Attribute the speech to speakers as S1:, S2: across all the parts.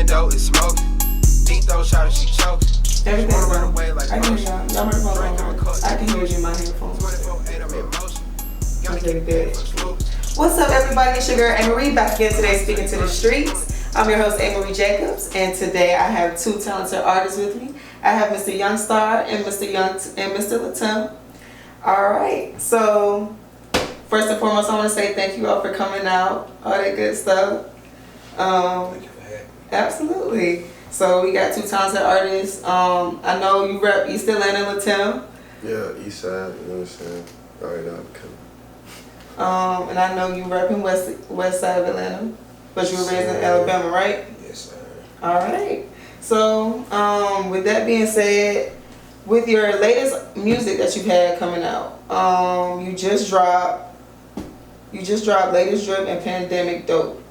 S1: Even though it's smoking, deep throat shot and she choking.
S2: Everything.
S1: Run away like
S2: I can hear y'all. Y'all heard my I can hear you in my headphones.
S1: 24/8, I'm in motion.
S2: That's really good. What's up, everybody? It's your girl Amarie back again today, speaking to the streets. I'm your host, Amarie Jacobs, and today I have two talented artists with me. I have Mr. Youngstar and Mr. LuhTim. All right. So first and foremost, I want to say thank you all for coming out. All that good stuff.
S1: Thank you for having me.
S2: Absolutely. So we got two talented artists. I know you rep East Atlanta, LuhTim.
S3: Yeah, East Side, you know what I'm saying? Alright, I'm coming.
S2: And I know you rep in West Side of Atlanta, but you were raised in Alabama, right?
S1: Yes, sir.
S2: All right. So with that being said, with your latest music that you've had coming out, you just dropped Latest Drip and Pandemic Dope.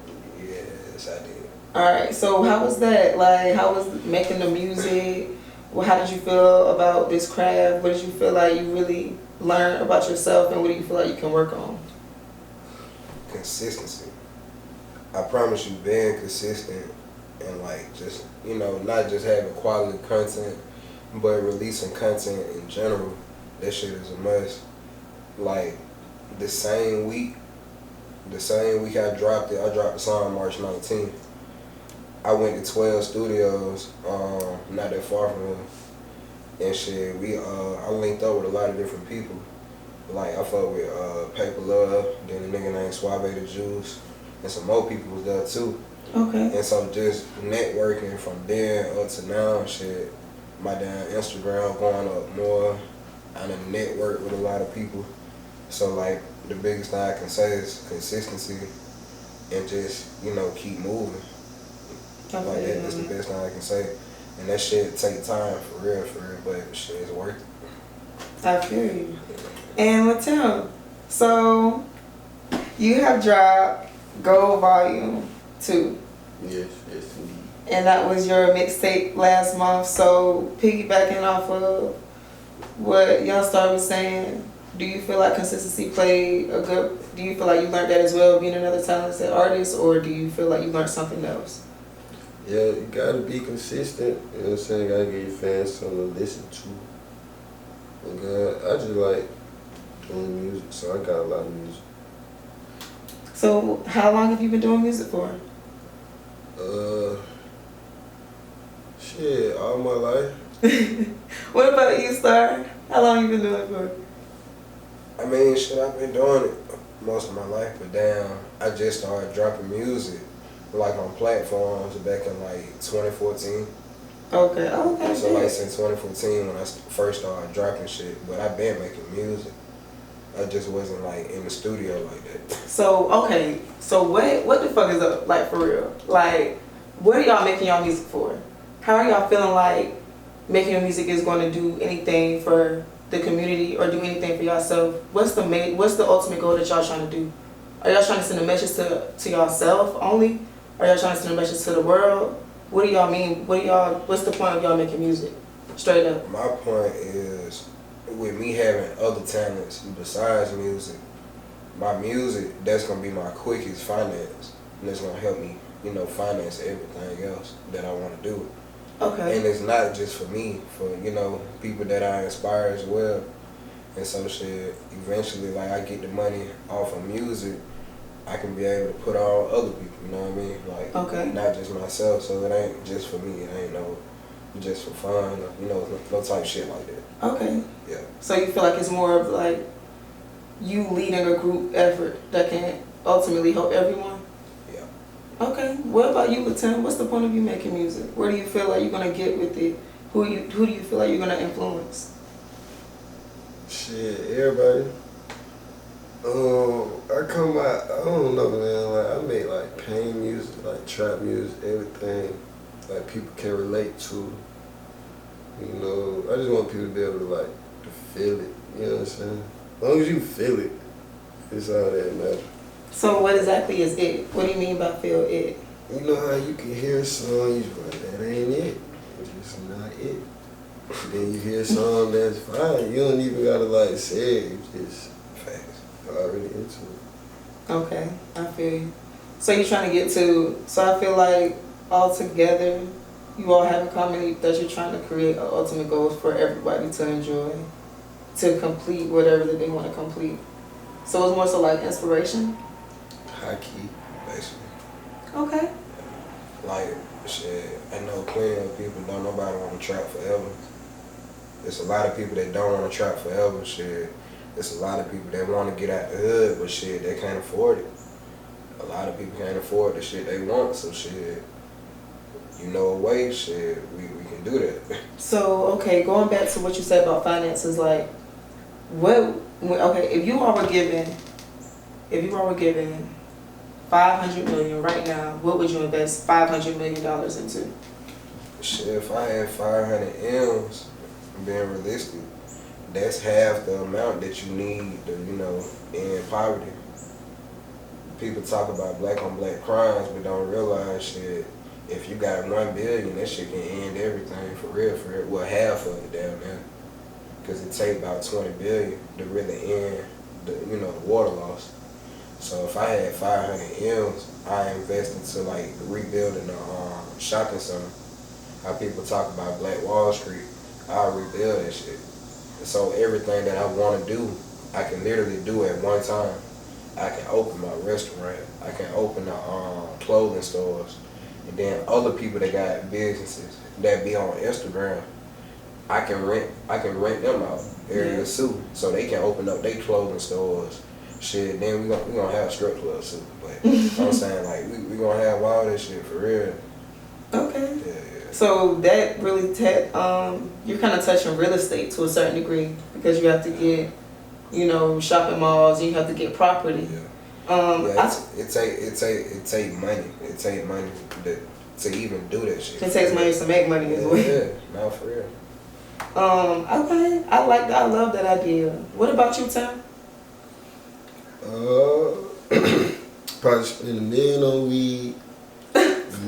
S1: Yes, I did.
S2: All right. So how was that? Like, how was making the music? Well, how did you feel about this craft? What did you feel like you really learned about yourself, and what do you feel like you can work on?
S1: Consistency. I promise you, being consistent and like just, you know, not just having quality content, but releasing content in general. That shit is a must. Like the same week I dropped the song March 19th. I went to 12 studios, not that far from here, and shit. I linked up with a lot of different people. Like I fuck with Paper Love, then a nigga named Suave the Juice, and some more people was there too.
S2: Okay.
S1: And so just networking from there up to now and shit. My damn Instagram going up more. I done network with a lot of people. So like the biggest thing I can say is consistency and just, you know, keep moving. Like that's the best thing I can say. And that shit take time for real, but shit is worth it.
S2: I feel you. And LuhTim, so you have dropped Gold Volume 2.
S3: Yes, indeed.
S2: And that was your mixtape last month. So piggybacking off of what Youngstar was saying, do you feel like consistency played a good, do you feel like you learned that as well being another talented artist, or do you feel like you learned something else?
S3: Yeah, you gotta be consistent, you know what I'm saying? Gotta give your fans something to listen to. And I just like doing music, so I got a lot of music.
S2: So how long have you been doing music for?
S3: Shit, all my life.
S2: What about you, Star? How long you been doing it for?
S1: I mean, shit, I've been doing it most of my life, but damn, I just started dropping music like on platforms back in like 2014.
S2: Okay.
S1: So like since 2014 when I first started dropping shit, but I've been making music. I just wasn't like in the studio like that.
S2: So okay, so what the fuck is up, like, for real? Like, what are y'all making y'all music for? How are y'all feeling like making your music is going to do anything for the community or do anything for yourself? What's the ultimate goal that y'all trying to do? Are y'all trying to send a message to yourself only? Are y'all trying to send a message to the world? What do y'all mean? What's the point of y'all making music? Straight up.
S1: My point is, with me having other talents besides music, my music, that's gonna be my quickest finance. And that's gonna help me, you know, finance everything else that I wanna do.
S2: Okay.
S1: And it's not just for me, for, you know, people that I inspire as well. And so shit, eventually, like, I get the money off of music, I can be able to put on other people, you know what I mean? Like,
S2: okay.
S1: Not just myself, so it ain't just for me, it ain't no just for fun, you know, no type shit like that.
S2: Okay.
S1: Yeah.
S2: So you feel like it's more of like you leading a group effort that can ultimately help everyone?
S1: Yeah.
S2: Okay. What about you, LuhTim? What's the point of you making music? Where do you feel like you're gonna get with it? Who do you feel like you're gonna influence?
S3: Shit, everybody. I don't know, man. Like, I make like pain music, like trap music, everything like people can relate to. You know, I just want people to be able to feel it. You know what I'm saying? As long as you feel it, it's all that matters.
S2: So what exactly is it? What do you mean by feel it?
S3: You know how you can hear a song, you just like, that ain't it. It's just not it. Then you hear a song that's fine. You don't even gotta say it. You just already into it.
S2: Okay, I feel you. So you're trying to get to, so I feel like all together, you all have in common that you're trying to create an ultimate goal for everybody to enjoy, to complete whatever that they want to complete. So it's more so like inspiration?
S1: High key, basically.
S2: Okay.
S1: Like, shit, I know plenty of people don't nobody want to trap forever. There's a lot of people that don't want to trap forever, shit. There's a lot of people that want to get out the hood, but shit, they can't afford it. A lot of people can't afford the shit they want, so shit, you know a way, shit, we can do that.
S2: So, okay, going back to what you said about finances, like, if you all were given $500 million right now, what would you invest $500 million into?
S1: Shit, if I had 500 M's, being realistic, that's half the amount that you need to, you know, end poverty. People talk about black on black crimes, but don't realize shit. If you got $1 billion, that shit can end everything for real. Well, half of it down there, because it take about 20 billion to really end the, you know, the water loss. So if I had 500 M's, I invest into like rebuilding the shopping center. How people talk about Black Wall Street, I'll rebuild that shit. So everything that I want to do, I can literally do at one time. I can open my restaurant. I can open the clothing stores. And then other people that got businesses that be on Instagram, I can rent them out areas too, so they can open up their clothing stores. Shit, then we gonna have strip clubs too. But I'm saying like we gonna have all this shit for real.
S2: Okay.
S1: Yeah.
S2: So that really you're kind of touching real estate to a certain degree, because you have to get, you know, shopping malls, you have to get property.
S1: Yeah. It take money. It take money to even do that shit.
S2: It takes money to make money as well.
S1: Yeah, no, for real.
S2: Okay, I like that. I love that idea. What about you, Tim?
S3: Probably spend $1 million on weed,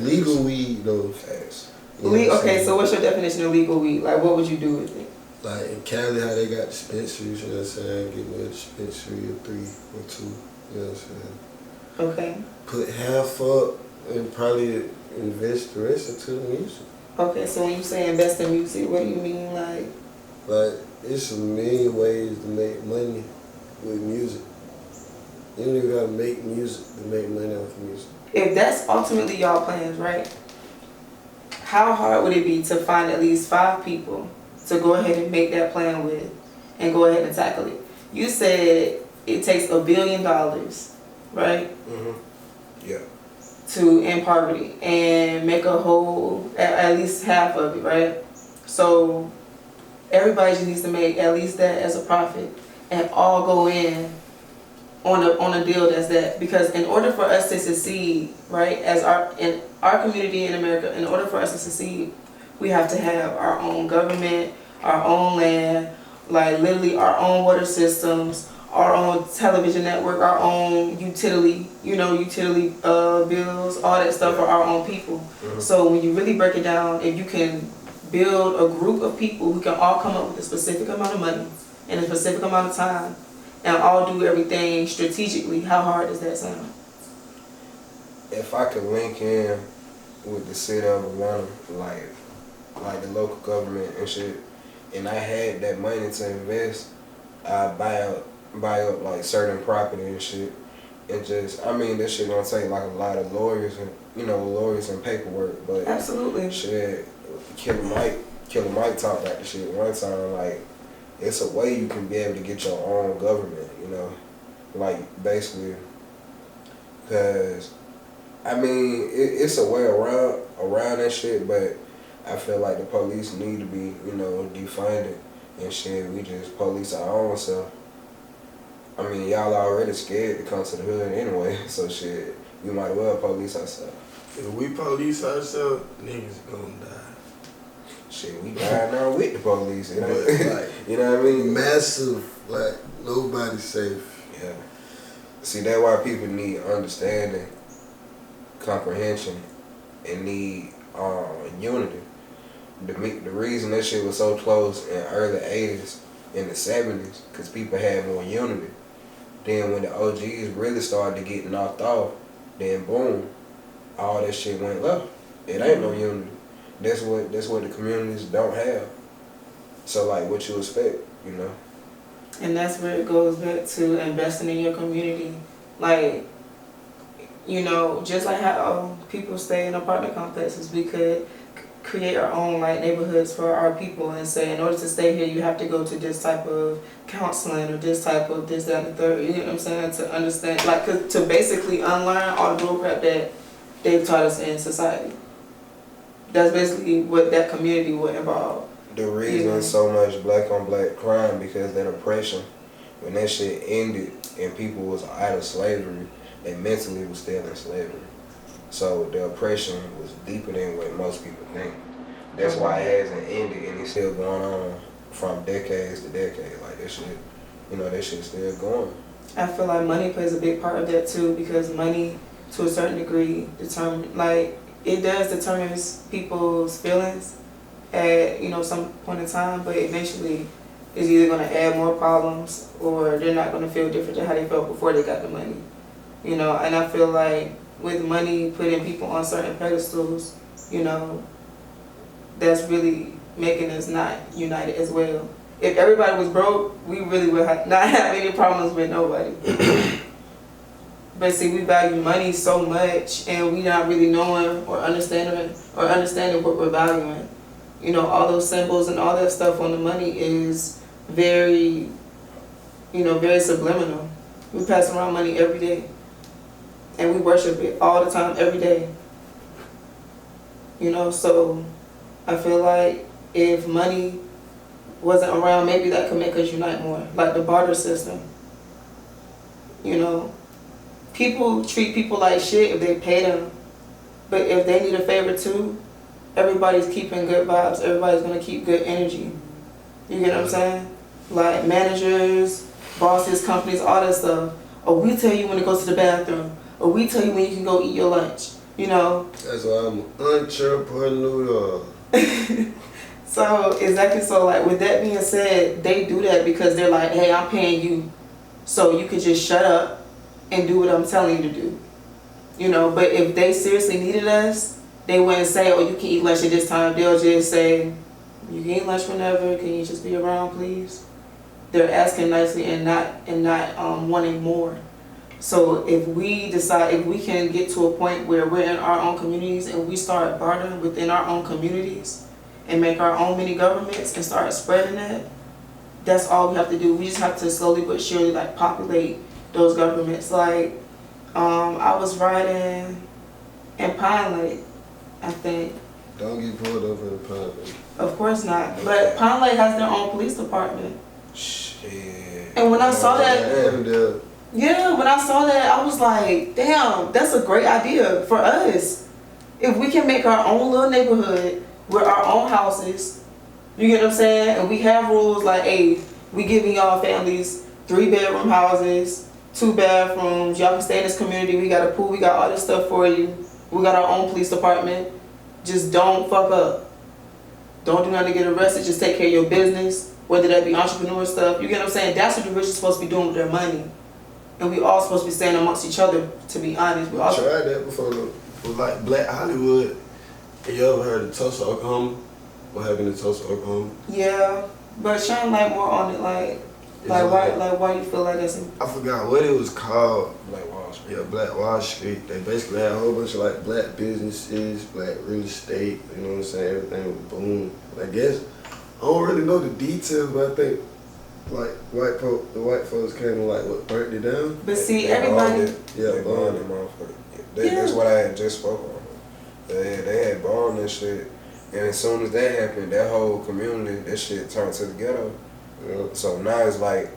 S3: legal weed though.
S1: Facts.
S2: Okay, so what's your definition of legal weed? Like, what would you do with it?
S3: Like in Cali, how they got dispensaries, you know what I'm saying? Get me a dispensary or 3 or 2, you know what I'm saying?
S2: Okay.
S3: Put half up and probably invest the rest into the music.
S2: Okay, so when you say invest in music, what do you mean, like?
S3: Like, it's a million ways to make money with music. You don't even gotta make music to make money off of music.
S2: If that's ultimately y'all plans, right? How hard would it be to find at least 5 people to go ahead and make that plan with and go ahead and tackle it? You said it takes $1 billion, right?
S1: Mm-hmm. Yeah.
S2: To end poverty and make a whole, at least half of it, right? So everybody just needs to make at least that as a profit and all go in on a deal that's that. Because in order for us to succeed, right, in our community in America, in order for us to succeed, we have to have our own government, our own land, like literally our own water systems, our own television network, our own utility bills, all that stuff for our own people. Mm-hmm. So when you really break it down, if you can build a group of people who can all come up with a specific amount of money in a specific amount of time and all do everything strategically, how hard does that sound?
S1: If I could link in with the city of Atlanta, like the local government and shit, and I had that money to invest, I'd buy up like certain property and shit, and just, I mean, this shit gonna take like a lot of lawyers and paperwork, but
S2: absolutely,
S1: shit, Killer Mike talked about the shit one time, like, it's a way you can be able to get your own government, you know, like, basically, because, I mean, it's a way around that shit, but I feel like the police need to be, you know, defunded and shit. We just police our own self. I mean, y'all already scared to come to the hood anyway, so shit, we might as well police ourselves.
S3: If we police ourselves, niggas gonna die.
S1: Shit, we die now with the police, you know?
S3: Like,
S1: you know what I mean?
S3: Massive, like, nobody's safe.
S1: Yeah. See, that's why people need understanding, comprehension, and need unity. The reason that shit was so close in early 80s, in the 70s, because people had more unity. Then when the OGs really started to get knocked off, then boom, all that shit went left. It ain't no unity. That's what the communities don't have. So like, what you expect, you know?
S2: And that's where it goes back to investing in your community. Like, you know, just like how people stay in apartment complexes, we could create our own like neighborhoods for our people and say, in order to stay here, you have to go to this type of counseling or this type of this, that, and the third. You know what I'm saying? To understand, like, to basically unlearn all the bullcrap that they've taught us in society. That's basically what that community would involve.
S1: The reason so much black on black crime, because that oppression, when that shit ended and people was out of slavery, they mentally was still in slavery. So the oppression was deeper than what most people think. That's why it hasn't ended and it's still going on from decades to decades. Like that shit, you know, that shit's still going.
S2: I feel like money plays a big part of that too, because money, to a certain degree, it does determine people's feelings at, you know, some point in time, but eventually it's either going to add more problems or they're not going to feel different than how they felt before they got the money. You know, and I feel like with money putting people on certain pedestals, you know, that's really making us not united as well. If everybody was broke, we really would not have any problems with nobody. But see, we value money so much, and we not really knowing or understanding what we're valuing. You know, all those symbols and all that stuff on the money is very, you know, very subliminal. We pass around money every day, and we worship it all the time, every day. You know, so I feel like if money wasn't around, maybe that could make us unite more, like the barter system. You know, people treat people like shit if they pay them, but if they need a favor too, everybody's keeping good vibes. Everybody's gonna keep good energy. You get what I'm saying? Like managers, bosses, companies, all that stuff. Or we tell you when to go to the bathroom. Or we tell you when you can go eat your lunch. You know?
S3: That's why I'm an entrepreneur.
S2: So, exactly. So, like, with that being said, they do that because they're like, hey, I'm paying you, so you could just shut up and do what I'm telling you to do. You know, but if they seriously needed us, they wouldn't say, oh, you can eat lunch at this time. They'll just say, you can eat lunch whenever. Can you just be around, please? They're asking nicely and not wanting more. So if we can get to a point where we're in our own communities and we start bartering within our own communities and make our own mini governments and start spreading that, that's all we have to do. We just have to slowly but surely like populate those governments. Like I was riding in Pine Lake, I think.
S3: Don't get pulled over in Pine Lake.
S2: Of course not. But Pine Lake has their own police department.
S1: Shit.
S2: And when I saw that,
S3: Yeah.
S2: when I saw that, I was like, damn, that's a great idea for us. If we can make our own little neighborhood with our own houses, you get what I'm saying? And we have rules like, hey, we giving y'all families 3-bedroom houses, 2 bathrooms, y'all can stay in this community, we got a pool, we got all this stuff for you. We got our own police department. Just don't fuck up. Don't do nothing to get arrested, just take care of your business, whether that be entrepreneur stuff. You get what I'm saying? That's what the rich are supposed to be doing with their money. And we all supposed to be staying amongst each other, to be honest.
S3: We tried that before, with like Black Hollywood. You ever heard of Tulsa, Oklahoma? What happened in Tulsa, Oklahoma?
S2: Yeah, but shine light more on it, like why you feel like that's.
S3: I forgot what it was called.
S1: Black Wall Street.
S3: Yeah, Black Wall Street. They basically had a whole bunch of like black businesses, black real estate. You know what I'm saying? Everything was boom. I guess I don't really know the details, but I think like the white folks came and like what burnt it down.
S2: But see, everybody.
S1: They burned them motherfucker. That's what I had just spoke on. They had bombed and shit, and as soon as that happened, that whole community, that shit turned to the ghetto.
S3: Yeah.
S1: So now it's like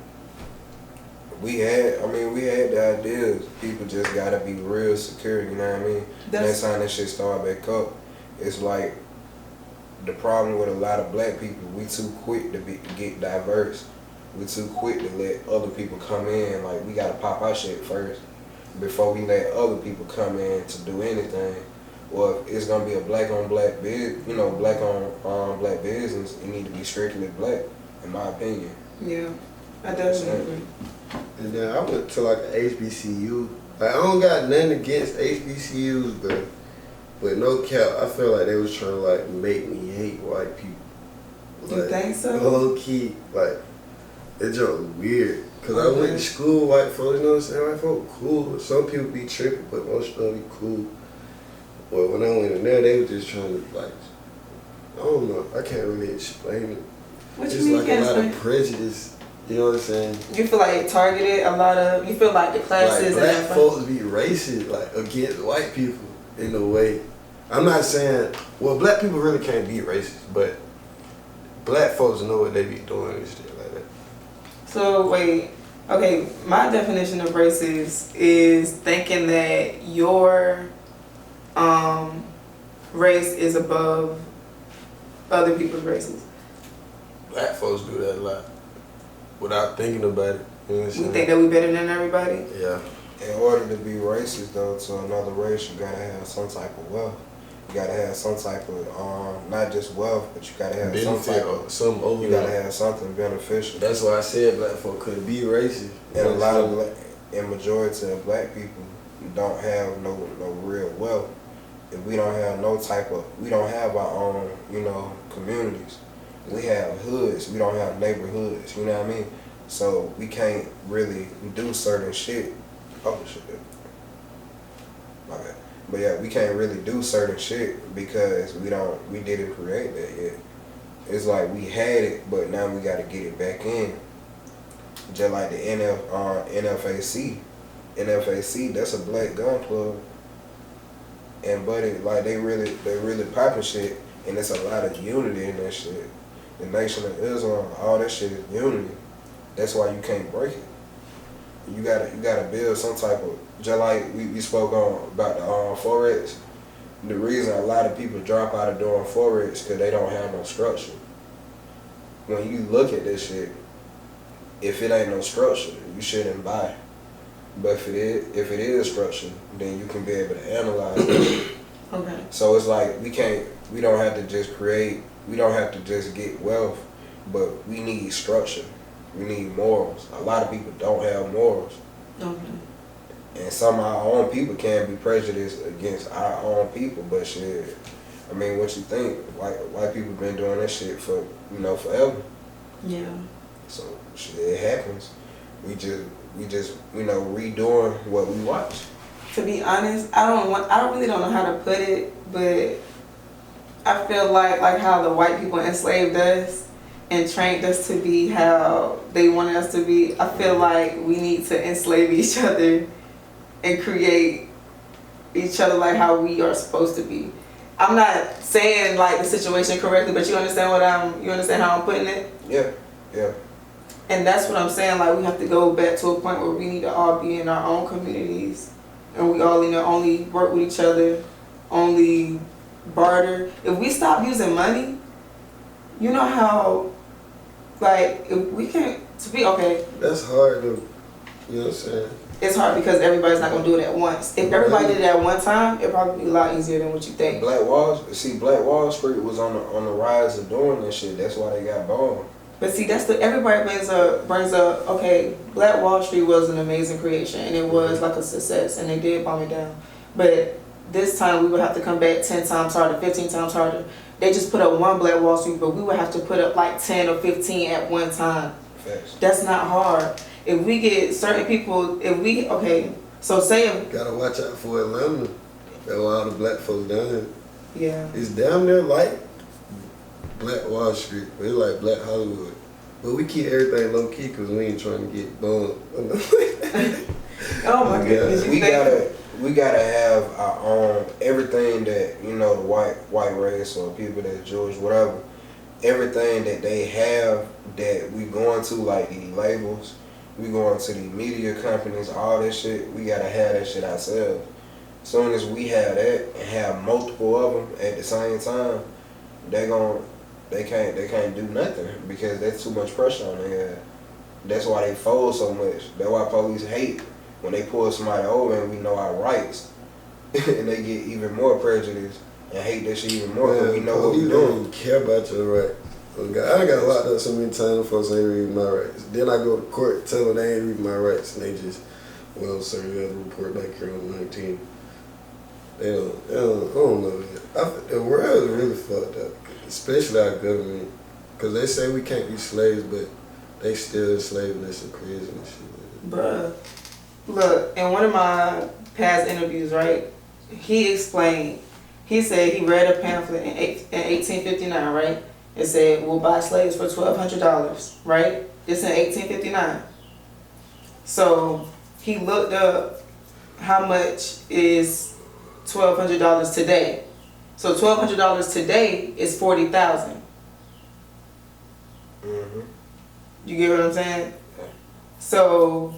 S1: we had the ideas. People just gotta be real secure. You know what I mean? Next time that shit start back up, it's like the problem with a lot of black people. We too quick to get diverse. We too quick to let other people come in. Like we gotta pop our shit first before we let other people come in to do anything. Or if it's gonna be a black on black black on black business, it need to be strictly black, in my opinion.
S2: Yeah, I definitely agree.
S3: And then I went to like an HBCU. Like I don't got nothing against HBCUs, but But no cap, I feel like they was trying to like make me hate white people.
S2: You
S3: Like,
S2: think so?
S3: Low key, like it just weird. Cause I went to school with white folks, you know what I'm saying? White folks cool. Some people be tripping, but most of them be cool. But when I went in there, they were just trying to like, I don't know, I can't really explain it.
S2: What you
S3: It's
S2: mean
S3: like
S2: can't
S3: a lot
S2: explain?
S3: of prejudice. You know what I'm saying?
S2: You feel like it targeted a lot of. You feel like the classes
S3: Like black
S2: and
S3: folks be racist, like against white people in a way. I'm not saying, well, black people really can't be racist, but black folks know what they be doing and shit like that.
S2: So wait, okay. My definition of racist is thinking that your race is above other people's races.
S3: Black folks do that a lot without thinking about it. You know what I'm
S2: We
S3: saying?
S2: think that we better than everybody.
S3: Yeah.
S1: In order to be racist, though, to another race, you gotta have some type of wealth. You gotta have some type of, not just wealth, but you gotta have some
S3: Benefit
S1: type
S3: or
S1: of,
S3: something over
S1: you gotta have something beneficial.
S3: That's why I said black folk couldn't be racist.
S1: And a lot of majority of black people don't have no real wealth. If we don't have we don't have our own, communities. We have hoods, we don't have neighborhoods, you know what I mean? So we can't really do certain shit. Oh shit. My bad. But yeah, we can't really do certain shit because we didn't create that yet. It's like we had it, but now we gotta get it back in. Just like the NFAC. NFAC, that's a black gun club. And buddy, like they really popping shit, and it's a lot of unity in that shit. The Nation of Islam, all that shit is unity. That's why you can't break it. You gotta build some type of, just like we spoke on about the Forex. The reason a lot of people drop out of doing Forex because they don't have no structure. When you look at this shit, if it ain't no structure, you shouldn't buy. But if it is structured, then you can be able to analyze it.
S2: Okay.
S1: So it's like we don't have to just create, we don't have to just get wealth, but we need structure. We need morals. A lot of people don't have morals.
S2: Okay.
S1: And some of our own people can be prejudiced against our own people, but shit, I mean, what you think? White people been doing that shit for, forever.
S2: Yeah.
S1: So shit, it happens. We just redoing what we watch.
S2: To be honest, I really don't know how to put it, but I feel like how the white people enslaved us and trained us to be how they wanted us to be. I feel like we need to enslave each other and create each other like how we are supposed to be. I'm not saying like the situation correctly, but you understand how I'm putting it?
S1: Yeah.
S2: And that's what I'm saying, like we have to go back to a point where we need to all be in our own communities and we all need to only work with each other, only barter. If we stop using money, you know how, like, if we can't, to be, okay.
S3: That's hard to, you know what I'm saying?
S2: It's hard because everybody's not going to do it at once. If everybody did it at one time, it'd probably be a lot easier than what you think.
S1: Black Wall Street was on the rise of doing this shit. That's why they got bombed.
S2: But see, everybody brings up, okay, Black Wall Street was an amazing creation and it was like a success and they did bomb it down. But this time we would have to come back 10 times harder, 15 times harder. They just put up one Black Wall Street, but we would have to put up like 10 or 15 at one time.
S1: Facts.
S2: That's not hard. If we get certain people, so say if...
S3: Gotta watch out for Atlanta. That's why all the black folks down here.
S2: Yeah.
S3: It's damn near like Black Wall Street, but it's like Black Hollywood. But we keep everything low key because we ain't trying to get bummed.
S2: Oh my goodness.
S1: We gotta have our own, everything that, the white race or people that's Jewish, whatever, everything that they have that we going to, like the labels, we going to the media companies, all this shit, we gotta have that shit ourselves. As soon as we have that and have multiple of them at the same time, they can't do nothing because there's too much pressure on their head. That's why they fold so much. That's why police hate when they pull somebody over and we know our rights. And they get even more prejudiced and hate that shit even more because we know what we're doing.
S3: Don't care about your rights. I got locked up so many times folks ain't reading my rights. Then I go to court telling they ain't reading my rights and they just, well, sir, you have to report back here on the 19th. I don't know. The world is really fucked up, especially our government. Because they say we can't be slaves, but they still enslaving us and crazy and shit.
S2: Bruh. Look, in one of my past interviews, right, he explained, he said he read a pamphlet in 1859, right? It said, we'll buy slaves for $1,200, right? This in 1859. So he looked up how much is $1,200 today. So $1,200 today is $40,000.
S1: Mm-hmm.
S2: You get what I'm saying? So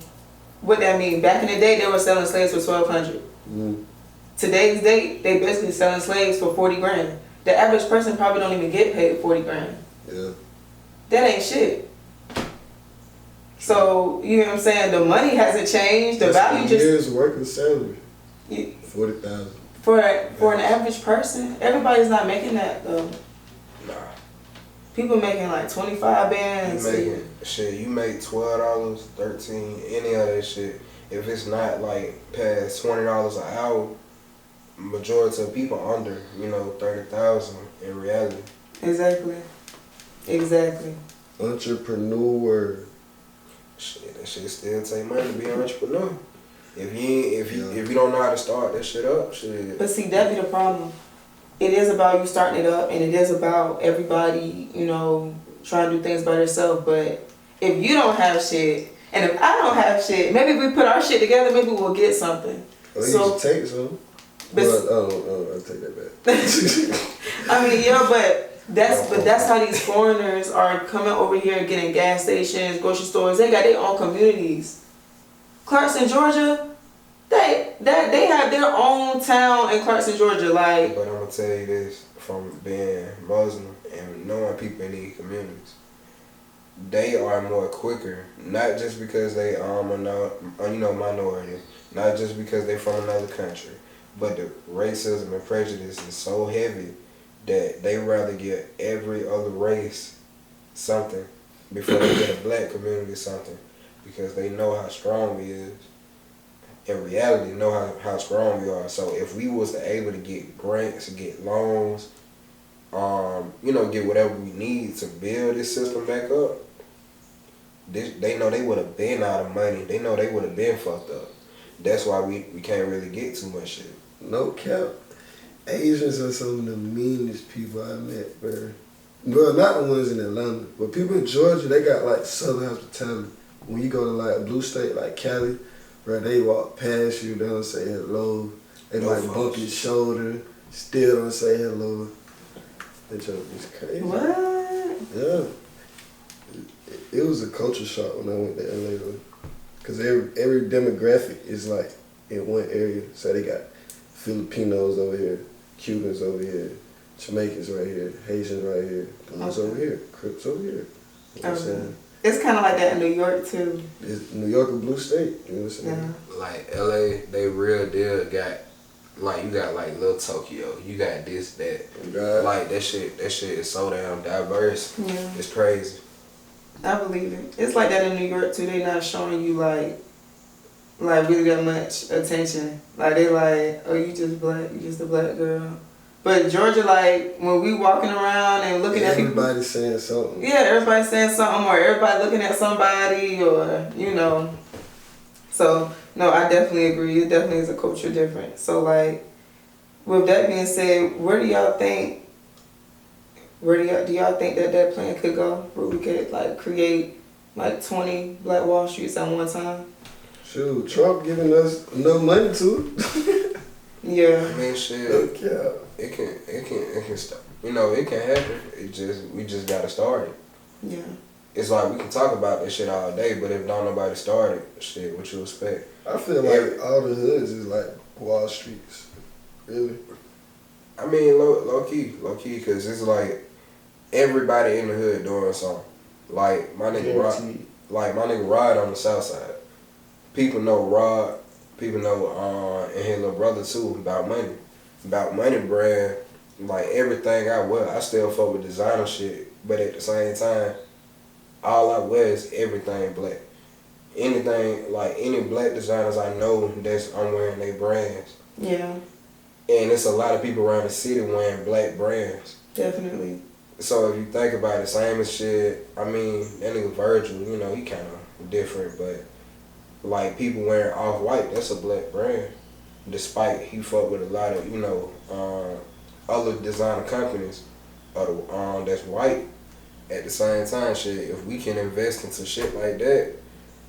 S2: what that mean? Back in the day, they were selling slaves for $1,200.
S3: Mm.
S2: Today's date, they basically selling slaves for 40 grand. The average person probably don't even get paid 40 grand.
S3: Yeah.
S2: That ain't shit. So you know what I'm saying? The money hasn't changed. The value just
S3: years working salary. 40,000.
S2: For an average person, everybody's not making that though.
S1: Nah.
S2: People making like 25 bands.
S1: You make $12, $13, any of that shit. If it's not like past $20 an hour, majority of people under, 30,000 in reality.
S2: Exactly.
S3: Entrepreneur.
S1: Shit, that shit still take money to be an entrepreneur. If you don't know how to start that shit up, shit.
S2: But see, that be the problem. It is about you starting it up, and it is about everybody, trying to do things by themselves. But if you don't have shit, and if I don't have shit, maybe if we put our shit together, maybe we'll get something.
S3: You should take some. I'll take that back.
S2: I mean, yeah, but that's how these foreigners are coming over here, getting gas stations, grocery stores. They got their own communities. Clarkson, Georgia, they have their own town in Clarkson, Georgia. Like,
S1: but I'm gonna tell you this from being Muslim and knowing people in these communities, they are more quicker. Not just because they minority, not just because they from another country, but the racism and prejudice is so heavy that they rather give every other race something before they get a black community something, because they know how strong we is. In reality, know how strong we are. So if we was able to get grants, get loans, get whatever we need to build this system back up, they know they would have been out of money. They know they would have been fucked up. That's why we can't really get too much shit.
S3: No cap. Asians are some of the meanest people I met, bro. Well, not the ones in Atlanta, but people in Georgia, they got like southern hospitality. When you go to like a blue state like Cali, bro, they walk past you, they don't say hello. They might bump your shoulder, still don't say hello. That joke is crazy.
S2: what?
S3: Yeah. It was a culture shock when I went to LA though. Cause every demographic is like in one area. So they got Filipinos over here, Cubans over here, Jamaicans right here, Haitians right here, Blacks over here, Crips over here. You know what I'm saying?
S2: It's kind of like that in New York too.
S3: It's New York a blue state. You know what I'm saying?
S2: Yeah.
S1: Like LA, they real deal got, like, you got like Little Tokyo, you got this, that.
S3: God.
S1: Like that shit is so damn diverse.
S2: Yeah.
S1: It's crazy.
S2: I believe it. It's like that in New York too. They not showing you like really that much attention. Like they like, oh, you just black, you just a black girl. But Georgia, like when we walking around and looking at people,
S3: everybody's saying something.
S2: yeah, everybody's saying something, or everybody looking at somebody, or So no, I definitely agree. It definitely is a culture difference. So like, with that being said, do y'all think that plan could go? Where we could like create like 20 Black Wall Streets at one time?
S3: Shoot, Trump giving us enough money to.
S2: Yeah.
S1: I mean, shit.
S3: Yeah.
S1: It can stop. It can happen. We just gotta start it.
S2: Yeah.
S1: It's like we can talk about this shit all day, but if don't nobody start it, shit, what you expect?
S3: I feel like all the hoods is like Wall Streets. Really?
S1: I mean, low key, because it's like everybody in the hood doing something. Like my nigga Rod on the South Side. People know Rod. People know and his little brother too about money brand. Like everything I wear, I still fuck with designer shit, but at the same time, all I wear is everything black. Anything, like any black designers I know, I'm wearing their brands.
S2: Yeah.
S1: And it's a lot of people around the city wearing black brands.
S2: Definitely.
S1: So if you think about it, same as shit. I mean, that nigga Virgil, you know, he kind of different, but like people wearing Off-White, that's a black brand. Despite he fuck with a lot of, you know, other designer companies that's white. At the same time, shit, if we can invest into shit like that,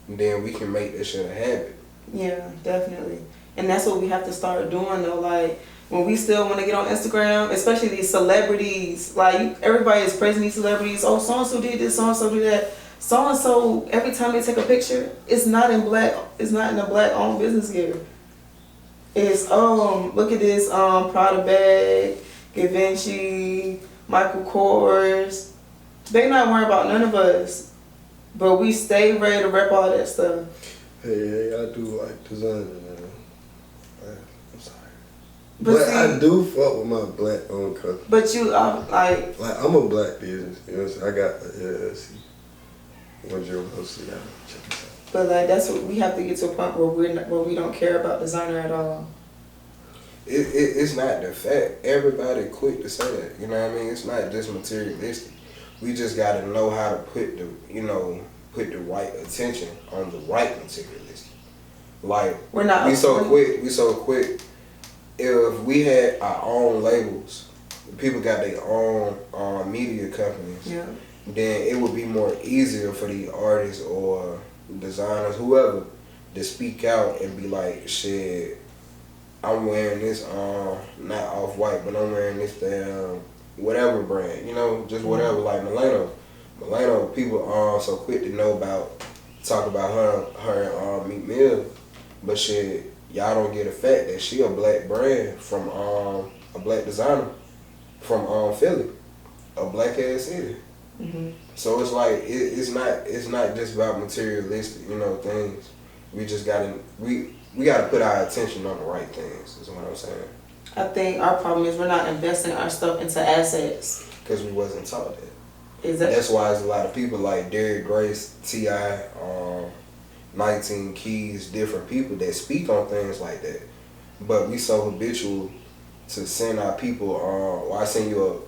S1: then we can make this shit a habit.
S2: Yeah, definitely. And that's what we have to start doing though. Like when we still want to get on Instagram, especially these celebrities, like everybody is praising these celebrities. Oh, so and so did this, so and so did that. So and so, every time they take a picture, it's not in a black owned business gear. It's look at this Prada bag, Givenchy, Michael Kors. They not worried about none of us, but we stay ready to rep all that stuff.
S3: Hey, I do like designing, man. I'm sorry.
S2: But see,
S3: I do fuck with my black owned company.
S2: But you like
S3: I'm a black business, you know what I'm saying? I got a LLC. 1006. Check this out.
S2: But like that's what we have to get to a point where we don't care about designer at all.
S1: It's not the fact. Everybody quick to say that. You know what I mean? It's not just materialistic. We just gotta know how to put the right attention on the right materialistic. Like we so quick. If we had our own labels, people got their own media companies.
S2: Yeah.
S1: Then it would be more easier for the artists or designers, whoever, to speak out and be like, shit, I'm wearing this, not Off-White, but I'm wearing this damn whatever brand, you know, just whatever, like Milano, people are so quick to know about, talk about her Meek Mill, but shit, y'all don't get the fact that she a black brand from, a black designer from Philly, a black ass city.
S2: Mm-hmm.
S1: So it's like it's not just about materialistic, you know, things. We just gotta gotta put our attention on the right things. Is what I'm saying.
S2: I think our problem is we're not investing our stuff into assets.
S1: Because we wasn't taught that.
S2: Exactly.
S1: That's why there's a lot of people like Derrick Grace, T.I., 19 Keys, different people that speak on things like that. But we so habitual to send our people. I sent you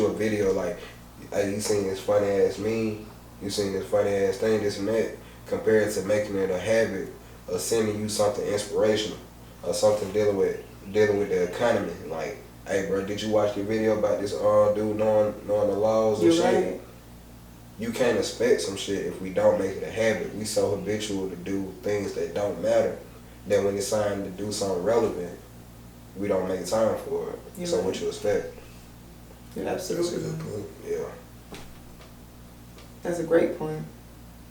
S1: a video like. Hey, you seen this funny ass meme, you seen this funny ass thing, this and that, compared to making it a habit of sending you something inspirational or something dealing with the economy. Like, hey bro, did you watch the video about this dude knowing the laws and shit? Right. You can't expect some shit if we don't make it a habit. We so habitual to do things that don't matter that when it's time to do something relevant, we don't make time for it. You're so right. What you expect?
S2: You're absolutely
S3: That's a good point.
S1: Yeah.
S2: That's a great point.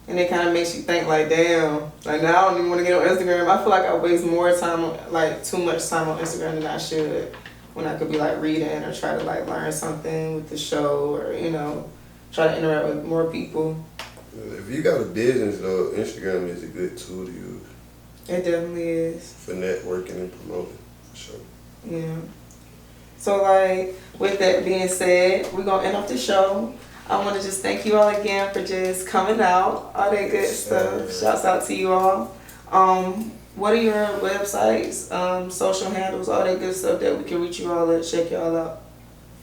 S2: And it kind of makes you think like, damn, like now I don't even want to get on Instagram. I feel like I waste more time, like too much time on Instagram than I should, when I could be like reading or try to like learn something with the show or, you know, try to interact with more people.
S3: If you got a business though, Instagram is a good tool to use.
S2: It definitely is.
S3: For networking and promoting, for sure.
S2: Yeah. So like, with that being said, we're going to end off the show. I want to just thank you all again for just coming out, all that good stuff. Shouts out to you all. What are your websites, social handles, all that good stuff that we can reach you all at, check y'all out?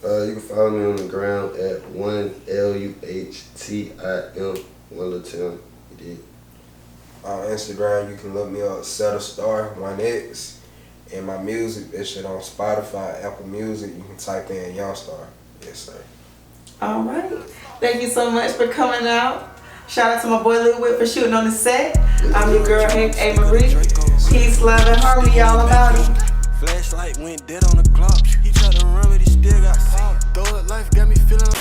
S3: You can follow me on the ground at LuhTim, LuhTim. You did.
S1: On Instagram, you can look me up, Settlestar, 1X. And my music, that shit on Spotify, Apple Music, you can type in Youngstar. Yes, sir.
S2: All right. Thank you so much for coming out. Shout out to my boy Lil Whip for shooting on the set. I'm your girl, Amarie. Peace, love, and harmony, y'all. I'm Outie.
S4: Flashlight went dead on the clock. He tried to run, but he still got caught. Throw it life got me feeling like